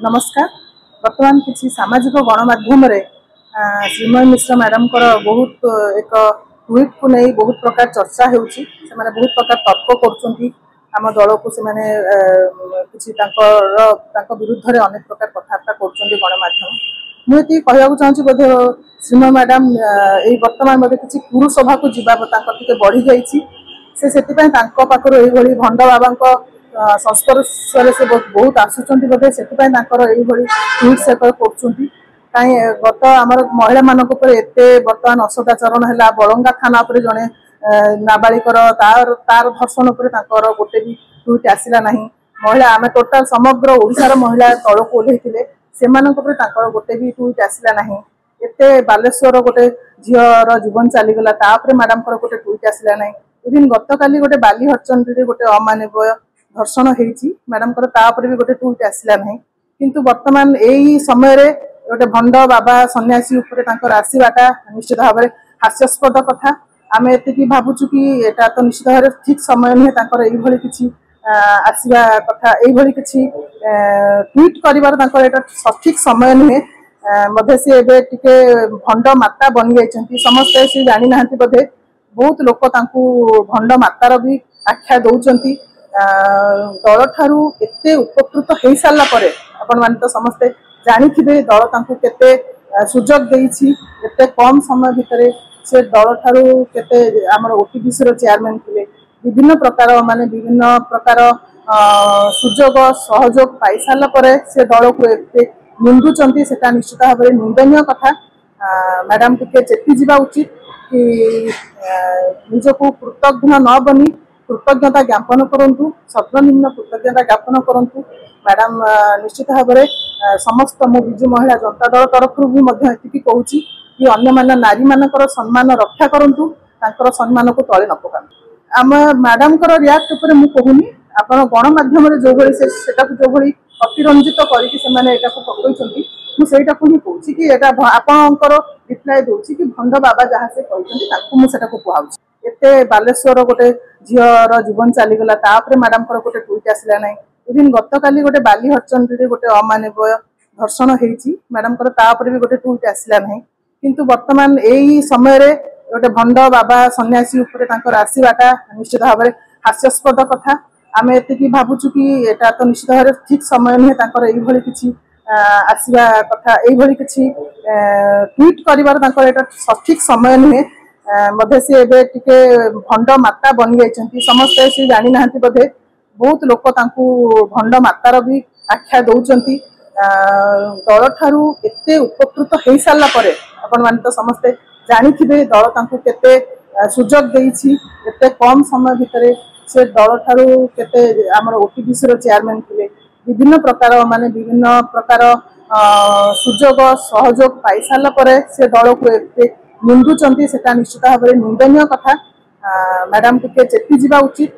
नमस्कार। बर्तमान किसी सामाजिक गणमाध्यम श्रीमय मिश्र मैडम बहुत एक ट्वीट को नहीं बहुत प्रकार चर्चा होउछि। से माने बहुत प्रकार तर्क करुछंती आम दल को से माने किसी विरुद्ध रे अनेक प्रकार कथबार्ता करुछंती गणमाध्यम। मुझे कहवा चाहूँगी बोधे श्रीमय मैडम यही बर्तमान बोधे किसी पुरुष सभा को जीवा बढ़ी जाइए से पाखर यही भंड बाबा संस्पर्श से बहुत आसुँच बोधे से ट्वीट से कर गत आम महिला मान एत बर्तमान असदाचरण है बलंगा थाना जड़े नाबालिकर तार धर्षण गोटे भी ट्वीट आसला ना। महिला आम टोटाल समग्र ओडिशार महिला तल को ओह्लैथिले से गोटे भी ट्वीट आसला ना। एत बालेश्वर गोटे झीर जीवन चलीगला मैडम गोटे ट्वीट आसला ना। इवन गत काली गोटे बाली हरचंडी गोटे अमानवीय धर्षण होती मैडम भी गोटे ट्वीट आसला ना। किंतु वर्तमान यही समय गोटे भंड बाबा सन्यासी आसवाटा निश्चित भाव में हास्यास्पद कथा। आम एति भावुँ कि एटा तो निश्चित भाव में ठीक समय नुहे किसी आसवा कथा किसी ट्वीट कर सठिक समय नुहे बोधे सी टे भंड माता बनी जाती समस्ते सी जानी ना बोधे बहुत लोक भंड मातार भी आख्या दौरान दल ठारू एते उपकृत हो सारा पर आपण मान तो समस्ते जानी दल केते सुजोग देइछि एते कम समय भितर से दल ठारू केते आमर ओटीपीसी रो चेयरमैन थिले विभिन्न प्रकार माने विभिन्न प्रकार सुजोग सहयोग पाई सारा पर से दल को एते निंदुचंती सेटा निश्चित भाव में निंदनीय कथा। मैडम टिके चेती जीवा उचित कि निजको कृतज्ञ न बनी कृतज्ञता ज्ञापन करूँ सर्वनिम्न कृतज्ञता ज्ञापन करूँ। मैडम निश्चित भाव में समस्त मो विजु महिला जनता दल तरफ भी कहूँ कि अन्य मान नारी मानकर सम्मान रक्षा करूँ सम्मान को तले न पका। आम मैडम रियाक्ट उपर मु कहूनी आप गणमाध्यम जो भाई अतिरंजित करके मुझा ही कहूँ कि आपंकर रिप्लाय दूसरी कि भंड बाबा जहाँ से कहते मुझे कहूँ एते बालेश्वर गोटे झीर जीवन चलीगला मैडम गोटे ट्वीट आसला ना। इवन गत काली गोटे बाली हरचंडी गोटे अमानवीय धर्षण होती मैडम भी गोटे ट्वीट आसला ना। किंतु वर्तमान यही समय गोटे भंड बाबा सन्यासी आसवाटा निश्चित भाव में हास्यास्पद कथा। आम एति भावुँ कि एटा तो निश्चित भाव में ठीक समय नुहे किसी आसवा कथा किसी ट्वीट कर सठिक समय नुहे बोधे सी टे भंड माता बनी जाती समस्ते सी जानी ना बोधे बहुत लोक भंड मातार भी आख्या दौरान दल ठारू एते उपकृत हो सारा पर आपण मान तो समस्ते जानी दल केते सुजोग देइछि एते कम समय भितर से दल ठारू केते आमर ओटीपीसी रो चेयरमैन थिले विभिन्न प्रकार माने विभिन्न प्रकार सुजोग सहयोग पाई सारा पर से दल को एते निंदुचंती सेटा निश्चित भाव में निंदनीय कथा। मैडम टिके चेती जीवा उचित